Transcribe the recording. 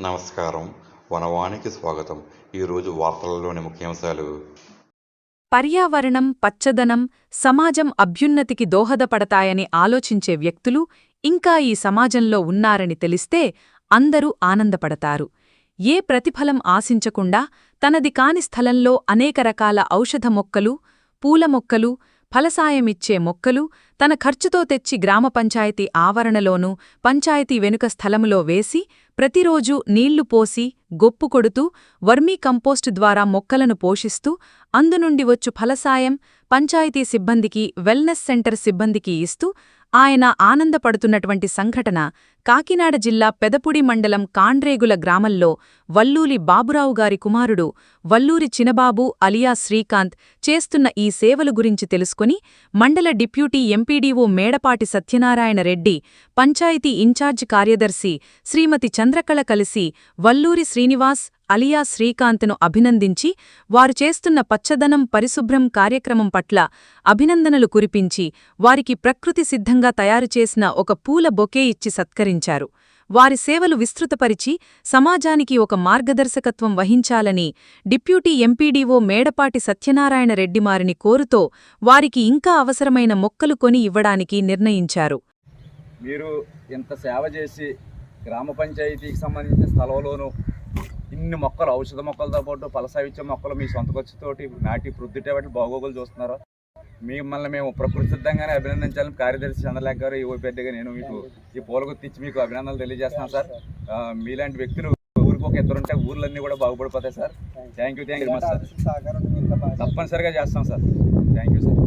నమస్కారం. వనవానికి స్వాగతం. ఈరోజు వార్తలలోని ముఖ్యాంశాలు. పర్యావరణం, పచ్చదనం, సమాజం అభ్యున్నతికి దోహదపడతాయని ఆలోచించే వ్యక్తులు ఇంకా ఈ సమాజంలో ఉన్నారని తెలిస్తే అందరూ ఆనందపడతారు. ఏ ప్రతిఫలం ఆశించకుండా తనది కాని స్థలంలో అనేక రకాల ఔషధ మొక్కలు, పూల మొక్కలు, ఫలసాయమిచ్చే మొక్కలు తన ఖర్చుతో తెచ్చి గ్రామ పంచాయతీ ఆవరణలోనూ, పంచాయతీ వెనుక స్థలములో వేసి ప్రతిరోజూ నీళ్లు పోసి, గొప్పు కొడుతూ, వర్మీ కంపోస్టు ద్వారా మొక్కలను పోషిస్తూ, అందునుండి వచ్చు ఫలసాయం పంచాయతీ సిబ్బందికి, వెల్నెస్ సెంటర్ సిబ్బందికి ఇస్తూ ఆయన ఆనందపడుతున్నటువంటి సంఘటన కాకినాడ జిల్లా పెదపుడి మండలం కాండ్రేగుల గ్రామంలో వల్లూరి బాబురావుగారి కుమారుడు వల్లూరి చినబాబు అలియా శ్రీకాంత్ చేస్తున్న ఈ సేవలు గురించి తెలుసుకుని మండల deputy MPDO Medapati Satyanarayana Reddy, panchayat incharge కార్యదర్శి శ్రీమతి చంద్రకళ కలిసి వల్లూరి శ్రీనివాస్ అలియా శ్రీకాంత్ను అభినందించి వారు చేస్తున్న పచ్చదనం, పరిశుభ్రం కార్యక్రమం పట్ల అభినందనలు కురిపించి వారికి ప్రకృతి సిద్ధంగా తయారుచేసిన ఒక పూల బొకే ఇచ్చి సత్కరించారు. వారి సేవలు విస్తృతపరిచి సమాజానికి ఒక మార్గదర్శకత్వం వహించాలని డిప్యూటీ ఎంపీడీఓ మేడపాటి సత్యనారాయణ రెడ్డి మారిని కోరుతో వారికి ఇంకా అవసరమైన మొక్కలు కొని ఇవ్వడానికి నిర్ణయించారు. మీరు ఇంత సేవ చేసి గ్రామ పంచాయతీకి సంబంధించిన స్థలంలోనూ ఇన్ని మొక్కలు, ఔషధ మొక్కలతో పాటు ఫలసాయిచ్చే మొక్కలు మీ సొంత ఖర్చుతోటి నాటి ప్రొద్దుటే వాటి బాగోగులు చూస్తున్నారు. మిమ్మల్ని మేము ప్రకృతి సిద్ధంగానే అభినందించాలని కార్యదర్శి చంద్రలేఖ గారు, ఈ ఓపెద్దగా నేను మీకు ఈ పూల గుర్తిచ్చి మీకు అభినందనలు తెలియజేస్తున్నాను సార్. మీలాంటి వ్యక్తులు ఊరికి ఒక ఇద్దరు ఉంటే ఊర్లన్నీ కూడా బాగుపడిపోతాయి sir. Thank you very much sir. తప్పనిసరిగా చేస్తాం సార్. Thank you sir.